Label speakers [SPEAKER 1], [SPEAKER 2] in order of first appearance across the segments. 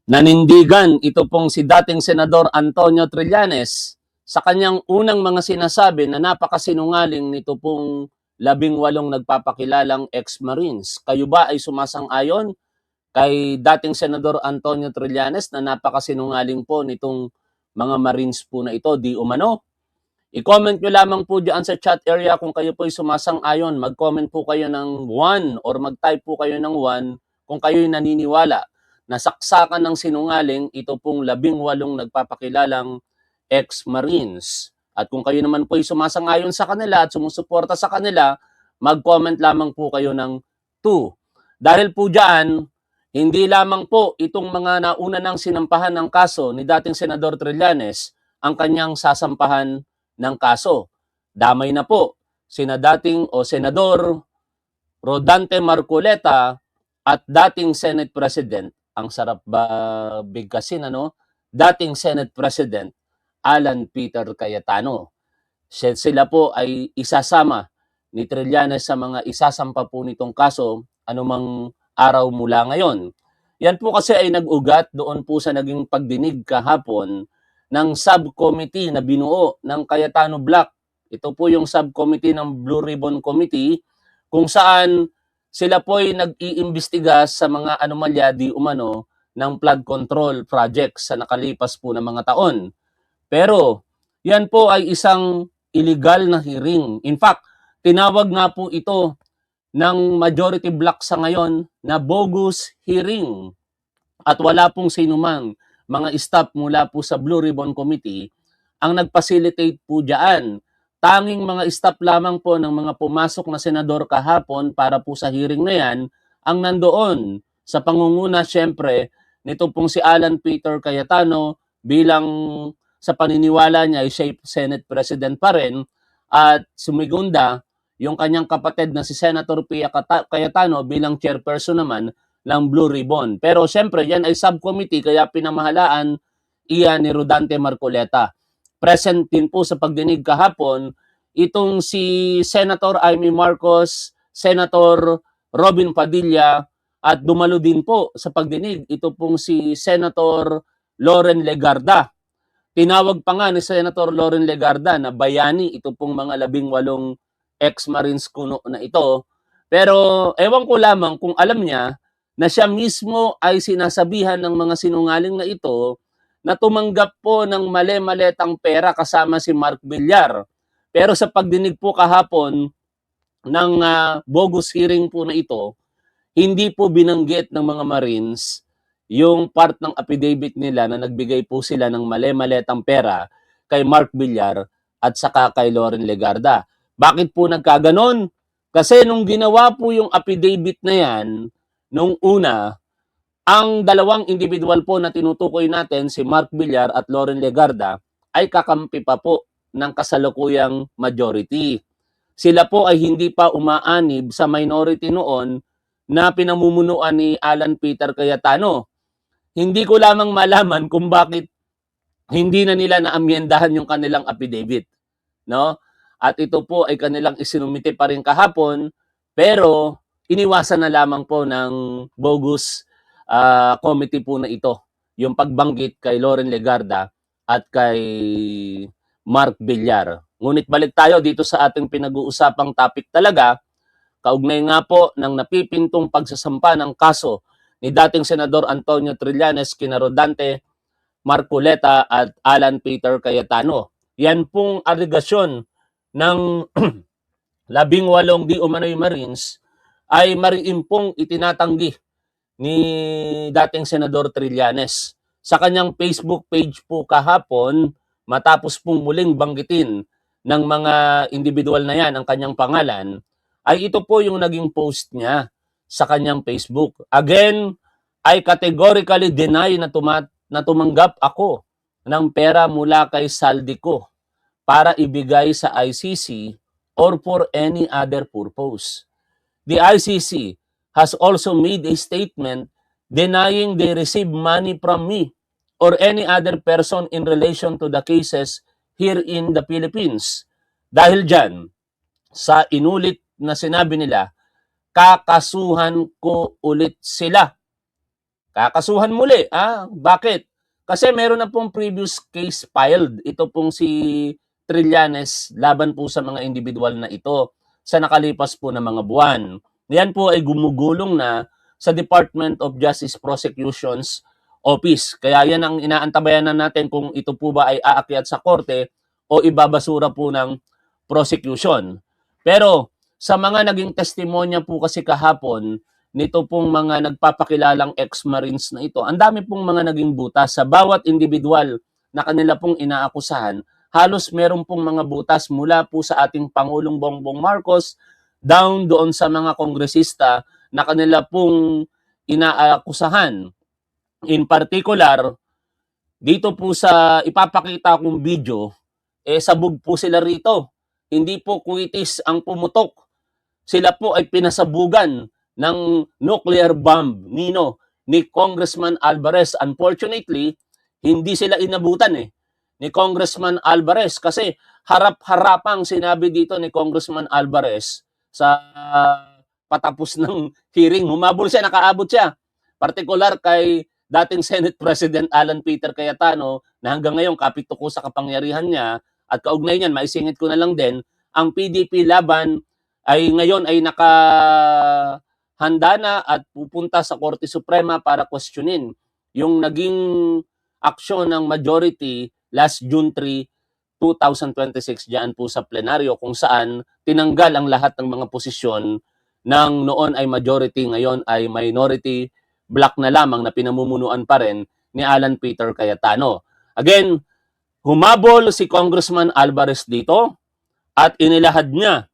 [SPEAKER 1] Nanindigan ito pong si dating Senador Antonio Trillanes sa kanyang unang mga sinasabi na napakasinungaling nito pong 18 nagpapakilalang ex-Marines. Kayo ba ay sumasang-ayon kay dating Senador Antonio Trillanes na napakasinungaling po nitong mga Marines po na ito, di umano? I-comment nyo lamang po dyan sa chat area kung kayo po ay sumasang-ayon. Mag-comment po kayo ng 1 or mag-type po kayo ng 1 kung kayo ay naniniwala na saksakan ng sinungaling ito pong 18 nagpapakilalang ex-Marines. At kung kayo naman po ay sumasang-ayon sa kanila at sumusuporta sa kanila, mag-comment lamang po kayo ng 2. Dahil po dyan, hindi lamang po itong mga nauna ng sinampahan ng kaso ni dating Senador Trillanes ang kanyang sasampahan ng kaso. Damay na po sina dating o Senador Rodante Marcoleta at dating Senate President, ang sarap ba bigkasin, ano? Dating Senate President Alan Peter Cayetano. Sila po ay isasama ni Trillanes sa mga isasampa po nitong kaso anumang araw mula ngayon. Yan po kasi ay nag-ugat doon po sa naging pagdinig kahapon ng subcommittee na binuo ng Cayetano Black. Ito po yung subcommittee ng Blue Ribbon Committee kung saan sila po ay nag-iimbestiga sa mga anomalya di umano ng flood control project sa nakalipas po na mga taon. Pero yan po ay isang illegal na hearing. In fact, tinawag nga po ito ng majority block sa ngayon na bogus hearing. At wala pong sinumang mga staff mula po sa Blue Ribbon Committee ang nag-facilitate po dyan. Tanging mga staff lamang po ng mga pumasok na senador kahapon para po sa hearing na yan ang nandoon sa pangunguna syempre nito pong si Alan Peter Cayetano bilang sa paniniwala niya ay siya Senate President pa rin at sumigunda yung kanyang kapatid na si Senator Pia Cayetano bilang chairperson naman ng Blue Ribbon. Pero siyempre, yan ay subcommittee kaya pinamahalaan iyan ni Rodante Marcoleta. Present din po sa pagdinig kahapon itong si Senator Amy Marcos, Senator Robin Padilla at dumalo din po sa pagdinig ito pong si Senator Loren Legarda. Tinawag pa nga ni Senator Loren Legarda na bayani ito pong mga 18 ex-Marines kuno na ito. Pero ewan ko lamang kung alam niya na siya mismo ay sinasabihan ng mga sinungaling na ito na tumanggap po ng mali-maletang pera kasama si Mark Villar. Pero sa pagdinig po kahapon ng bogus hearing po na ito, hindi po binanggit ng mga Marines yung part ng affidavit nila na nagbigay po sila ng mali-maletang pera kay Mark Villar at saka kay Loren Legarda. Bakit po nagkaganon? Kasi nung ginawa po yung affidavit na yan, nung una, ang dalawang individual po na tinutukoy natin, si Mark Villar at Loren Legarda, ay kakampi pa po ng kasalukuyang majority. Sila po ay hindi pa umaanib sa minority noon na pinamumunuan ni Alan Peter Cayetano. Hindi ko lamang malaman kung bakit hindi na nila naamyendahan yung kanilang affidavit, no? At ito po ay kanilang isinumite pa rin kahapon, pero iniwasan na lamang po ng bogus committee po na ito, yung pagbanggit kay Loren Legarda at kay Mark Villar. Ngunit balik tayo dito sa ating pinag-uusapang topic talaga, kaugnay nga po ng napipintong pagsasampa ng kaso ni dating Senador Antonio Trillanes kina Rodante Marcoleta at Alan Peter Cayetano. Yan pong aligasyon ng 18 di umano'y Marines ay mariimpong itinatanggi ni dating Senador Trillanes. Sa kanyang Facebook page po kahapon, matapos pong muling banggitin ng mga individual na yan ang kanyang pangalan, ay ito po yung naging post niya sa kanyang Facebook. Again, I categorically deny na tumanggap ako ng pera mula kay saldi ko para ibigay sa ICC or for any other purpose. The ICC has also made a statement denying they receive money from me or any other person in relation to the cases here in the Philippines. Dahil dyan, sa inulit na sinabi nila, kakasuhan ko ulit sila. Kakasuhan muli. Bakit? Kasi meron na pong previous case filed. Ito pong si Trillanes laban po sa mga individual na ito sa nakalipas po na mga buwan. Yan po ay gumugulong na sa Department of Justice Prosecutions Office. Kaya yan ang inaantabayan na natin kung ito po ba ay aakyat sa korte o ibabasura po ng prosecution. Pero sa mga naging testimonya po kasi kahapon, nito pong mga nagpapakilalang ex-marines na ito, ang dami pong mga naging butas sa bawat individual na kanila pong inaakusahan. Halos meron pong mga butas mula po sa ating Pangulong Bongbong Marcos down doon sa mga kongresista na kanila pong inaakusahan. In particular, dito po sa ipapakita kong video, sabog po sila rito. Hindi po kuitis ang pumutok. Sila po ay pinasabugan ng nuclear bomb ni Congressman Alvarez. Unfortunately, hindi sila inabutan ni Congressman Alvarez kasi harap-harapang sinabi dito ni Congressman Alvarez sa patapos ng hearing. Humabol siya, nakaabot siya. Partikular kay dating Senate President Alan Peter Cayetano na hanggang ngayon kapituko sa kapangyarihan niya at kaugnay niyan, maisingit ko na lang din, ang PDP laban ay ngayon ay nakahanda na at pupunta sa Korte Suprema para questionin yung naging aksyon ng majority last June 3, 2026 diyan po sa plenaryo kung saan tinanggal ang lahat ng mga posisyon ng noon ay majority, ngayon ay minority block na lamang na pinamumunuan pa rin ni Alan Peter Cayetano. Again, humabol si Congressman Alvarez dito at inilahad niya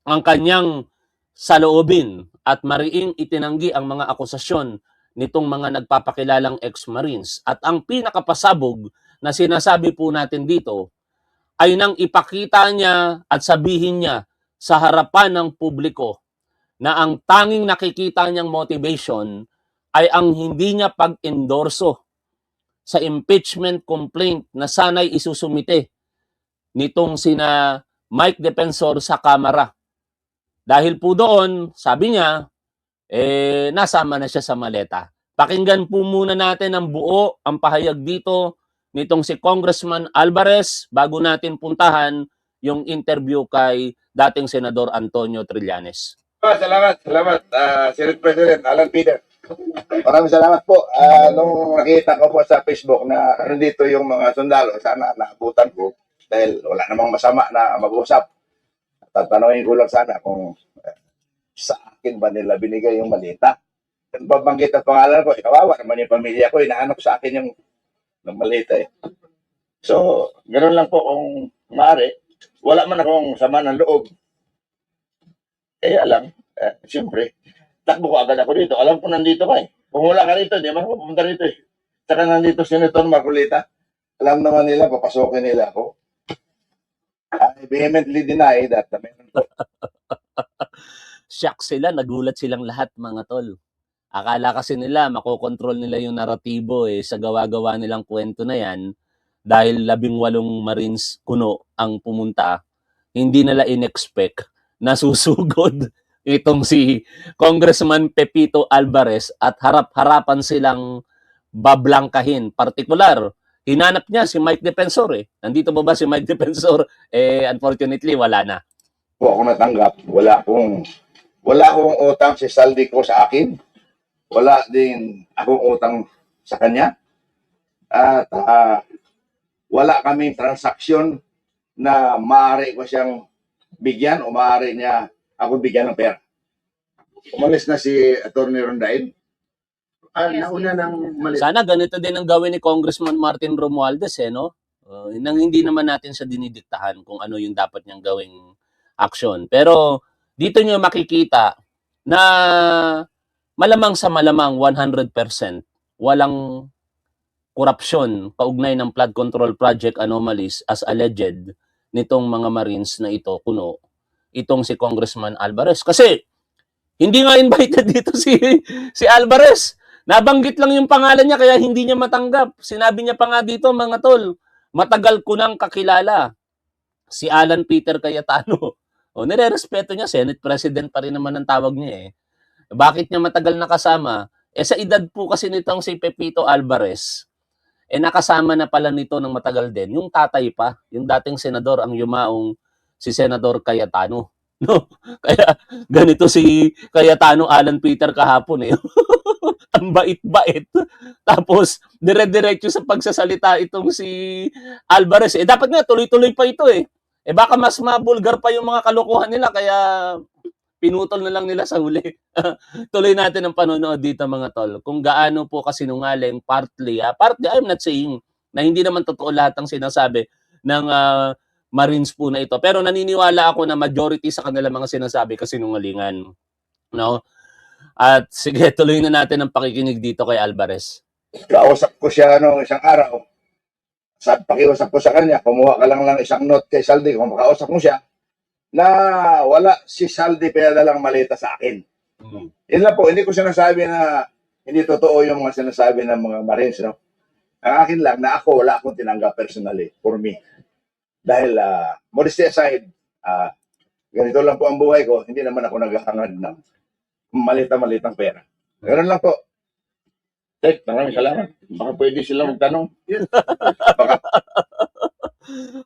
[SPEAKER 1] ang kanyang saloobin at mariing itinanggi ang mga akusasyon nitong mga nagpapakilalang ex-marines. At ang pinakapasabog na sinasabi po natin dito ay nang ipakita niya at sabihin niya sa harapan ng publiko na ang tanging nakikita niyang motivation ay ang hindi niya pag-endorso sa impeachment complaint na sana'y isusumite nitong sina Mike Defensor sa Kamara. Dahil po doon, sabi niya, nasama na siya sa maleta. Pakinggan po muna natin ang buo, ang pahayag dito nitong si Congressman Alvarez bago natin puntahan yung interview kay dating Senador Antonio Trillanes.
[SPEAKER 2] Salamat, Senate President Alan Peter. Maraming salamat po. Nung nakita ko po sa Facebook na nandito yung mga sundalo, sana naabutan ko dahil wala namang masama na mag-usap. Tatanungin ko lang sana kung sa akin ba nila binigay yung malita. Babanggit ang pangalan ko, kawawa naman yung pamilya ko, inaanap sa akin yung malita So, ganoon lang po kung maaari. Wala man akong sama ng loob. Alam, siyempre, takbo ko agad ako dito. Alam ko nandito ka Kung wala ka rito, di man ako pumunta rito Saka nandito Senator Marcolita. Alam naman nila, papasokin nila ako. I vehemently deny that.
[SPEAKER 1] Shock sila, nagulat silang lahat mga tol. Akala kasi nila makokontrol nila yung naratibo sa gawa-gawa nilang kwento na yan dahil 18 Marines kuno ang pumunta. Hindi nila in-expect na susugod itong si Congressman Pepito Alvarez at harap-harapan silang bablangkahin. Partikular, hinanap niya si Mike Defensor Nandito ba si Mike Defensor? Unfortunately, wala na.
[SPEAKER 2] Po ako natanggap. Wala akong utang si Saldi ko sa akin. Wala din akong utang sa kanya. At wala kaming transaksyon na maaari ko siyang bigyan o maaari niya ako bigyan ng pera. Umalis na si Attorney Rondain. Nauna ng malis.
[SPEAKER 1] Sana ganito din ang gawin ni Congressman Martin Romualdez no? Nang hindi naman natin siya dinidiktahan kung ano yung dapat niyang gawing aksyon. Pero dito niyo makikita na malamang sa malamang 100% walang korupsyon kaugnay ng flood control project anomalies as alleged nitong mga Marines na ito kuno itong si Congressman Alvarez. Kasi hindi nga invited dito si Alvarez. Nabanggit lang yung pangalan niya kaya hindi niya matanggap. Sinabi niya pa nga dito mga tol, matagal ko nang kakilala si Alan Peter Cayetano. Nire-respeto niya, Senate President pa rin naman ang tawag niya Bakit niya matagal nakasama? Sa edad po kasi nitong si Pepito Alvarez, nakasama na pala nito ng matagal din, yung tatay pa, yung dating senador, ang yumaong si Senador Cayetano. No? Kaya ganito si Cayetano Alan Peter kahapon eh. Ang bait-bait. Tapos, dire-diretso sa pagsasalita itong si Alvarez. Dapat nga, tuloy-tuloy pa ito eh. Baka mas mabulgar pa yung mga kalokohan nila, kaya pinutol na lang nila sa huli. Tuloy natin ang panonood dito mga tol. Kung gaano po kasinungaling, partly, I'm not saying na hindi naman totoo lahat ng sinasabi ng Marines po na ito. Pero naniniwala ako na majority sa kanila mga sinasabi kasinungalingan. No? At sige, tuloy na natin ang pakikinig dito kay Alvarez.
[SPEAKER 2] Kausap ko siya isang araw. Pakiusap ko sa kanya, kumuha ka lang isang note kay Saldi, kung makausap mo siya, na wala si Saldi pera lang malita sa akin. Yun lang po, hindi ko sinasabi na hindi totoo yung mga sinasabi ng mga Marines. No? Ang akin lang, na ako, wala akong tinanggap personally for me. Dahil, modesty aside, ganito lang po ang buhay ko, hindi naman ako naghahangad ng malita-malitang pera. Ganun lang po. Tek, maraming salamat. Baka pwede silang magtanong. Baka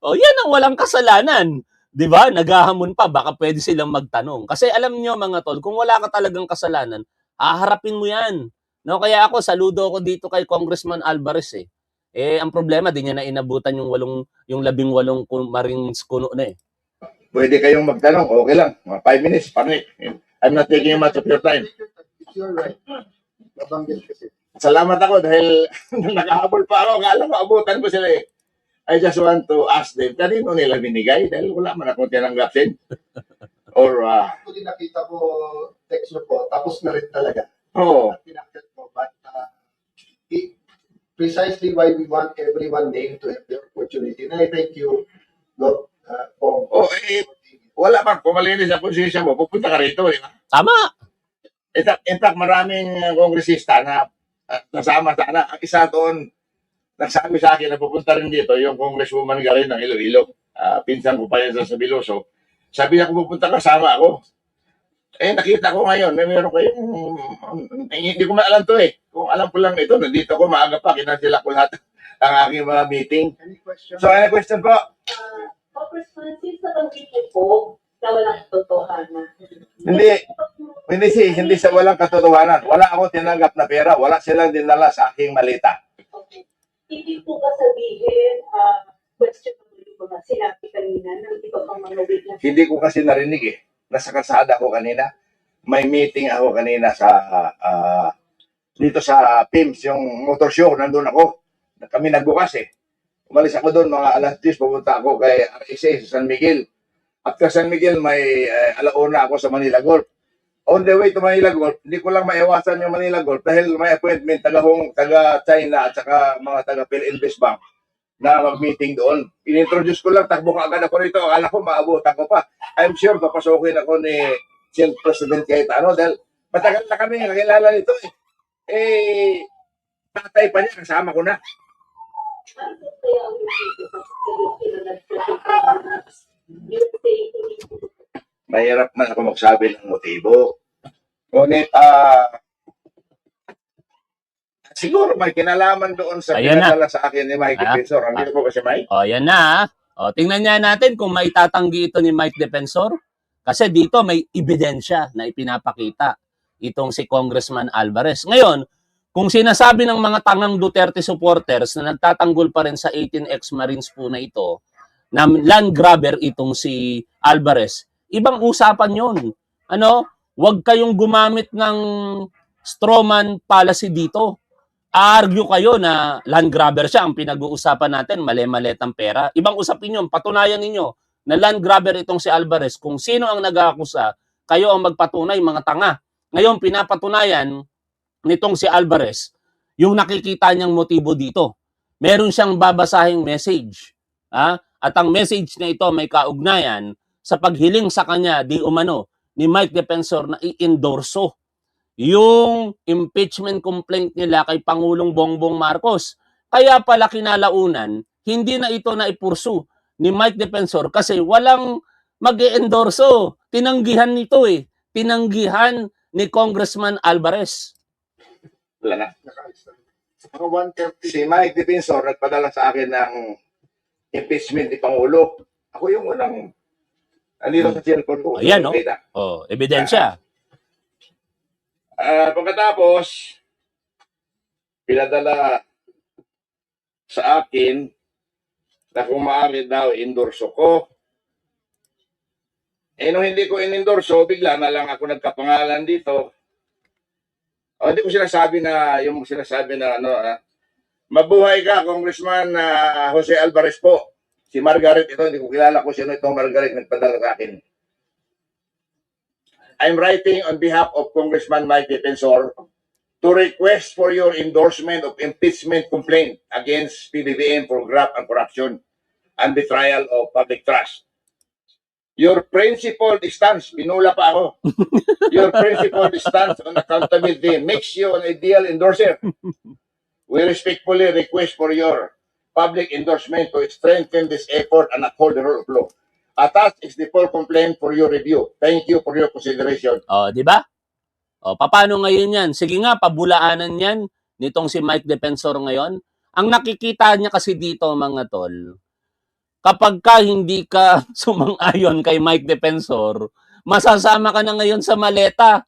[SPEAKER 1] Yan ang walang kasalanan. 'Di ba? Naghahamon pa, baka pwede silang magtanong. Kasi alam niyo mga tol, kung wala ka talagang kasalanan, haharapin mo 'yan. No, kaya ako saludo ako dito kay Congressman Alvarez eh. Ang problema di niya na inabutan yung 18 Marines kuno na eh.
[SPEAKER 2] pwede kayong magtanong, okay lang. Mga 5 minutes, panik. I'm not taking much of your time.
[SPEAKER 3] You're right. Nabanggit kasi.
[SPEAKER 2] Salamat ako dahil nakahabol pa ako. Akala ko, abutan ko sila eh. I just want to ask them, kanino nila binigay? Dahil wala man akong tinanggapin. Or,
[SPEAKER 3] Actually, nakita ko text nyo po, tapos na rin talaga.
[SPEAKER 2] oh,
[SPEAKER 3] Pinakit ko, but precisely why we want everyone named to have the opportunity. And I thank you, Lord, for
[SPEAKER 2] oh, wala pa. Kung malinis ang konsensya mo, pupunta ka rito. Eh.
[SPEAKER 1] Tama.
[SPEAKER 2] In fact, maraming kongresista na nasama sana. Ang isa doon, nagsabi sa akin na pupunta rin dito, yung congresswoman galing ng Iloilo. Pinsan ko pa yan sa Sabiloso. Sabi niya kung pupunta kasama ako. Nakita ko ngayon, meron kayong, hindi ko maalam to eh. Kung alam ko lang ito, nandito ko maaga pa, kinansila ko lahat ang aking mga meeting.
[SPEAKER 3] any question.
[SPEAKER 2] So, any question po?
[SPEAKER 4] Congressman, since nabanggit niyo po na walang totohanan.
[SPEAKER 2] Hindi sa walang katotohanan. Wala ako tinanggap na pera. Wala silang dinala sa aking malita.
[SPEAKER 4] Okay. Hindi po ba sabihin, questionable yung mga sinabi kanina ng iba pang mga witness?
[SPEAKER 2] Hindi ko kasi narinig eh. Nasa kalsada ko kanina. May meeting ako kanina sa dito sa PIMS, yung motor show. Nandun ako. Kami nagbukas eh. Umalis ako doon mga alas 10. Pupunta ako kay RSA sa San Miguel. After San Miguel, may alauna ako sa Manila Golf. On the way to Manila Golf, hindi ko lang maiwasan yung Manila Golf dahil may appointment taga-China at saka mga taga-PhilInvest Bank na mag-meeting doon. Inintroduce ko lang, takbo ka agad ako rito. Akala ko maabutan ko pa. I'm sure papasukin ako ni Senate President Cayetano dahil matagal na kami nakilala nito eh. Tatay pa niya, kasama ko na.
[SPEAKER 4] Ano po kaya ang motibo sa pinunad sa you say,
[SPEAKER 2] Mahirap man ako magsabi ng motibo. Ngunit, siguro may kinalaman doon sa
[SPEAKER 1] Ayan na.
[SPEAKER 2] pinadala sa akin ni Mike Defensor. Ang po kasi Mike?
[SPEAKER 1] Yan na. Tingnan niya natin kung may tatanggi ito ni Mike Defensor. Kasi dito may ebidensya na ipinapakita itong si Congressman Alvarez. Ngayon, kung sinasabi ng mga tangang Duterte supporters na nagtatanggol pa rin sa 18 ex-Marines po na ito, na land grabber itong si Alvarez, ibang usapan yon. Huwag kayong gumamit ng strawman policy dito. Argue kayo na land grabber siya, ang pinag-uusapan natin, mali-maletang pera. Ibang usapin yun, patunayan ninyo na land grabber itong si Alvarez. Kung sino ang nag-aakusa, kayo ang magpatunay, mga tanga. Ngayon, pinapatunayan nitong si Alvarez, yung nakikita niyang motibo dito. Meron siyang babasahing message. At ang message na ito may kaugnayan sa paghiling sa kanya di umano ni Mike Defensor na i-endorso yung impeachment complaint nila kay Pangulong Bongbong Marcos. Kaya pala kinalaunan, hindi na ito na ipursu ni Mike Defensor kasi walang mag-endorso. Tinanggihan nito eh. Tinanggihan ni Congressman Alvarez.
[SPEAKER 2] Wala na.
[SPEAKER 3] Nakaalis na. Mga 1:30.
[SPEAKER 2] Si Mike Defensor nagpadala sa akin ng impeachment ni Pangulo. Ako yung unang andito sa cellphone ko.
[SPEAKER 1] Ayan, no?
[SPEAKER 2] Kita.
[SPEAKER 1] Oh, ebidensya.
[SPEAKER 2] Pagkatapos, pinadala sa akin na kung maaari daw endorso ko. Nung hindi ko in-endorso, bigla na lang ako nagkapangalan dito. Hindi ko sinasabi na, yung sinasabi na, mabuhay ka, Congressman Jose Alvarez po. Si Margaret ito, hindi ko kilala kung sino itong Margaret nagpadala sa akin. I'm writing on behalf of Congressman Mike Defensor to request for your endorsement of impeachment complaint against PBBM for graft and corruption and betrayal of public trust. Your principled stance, pinula pa ako. Your principled stance on accountability makes you an ideal endorser. We respectfully request for your public endorsement to strengthen this effort and uphold the rule of law. Attached is the full complaint for your review. Thank you for your consideration.
[SPEAKER 1] Oh, di ba? Oh, paano ngayon yan? Sige nga, pabulaanan yan nitong si Mike Defensor ngayon. Ang nakikita niya kasi dito, mga tol, kapag ka hindi ka sumang-ayon kay Mike Defensor, masasama ka na ngayon sa maleta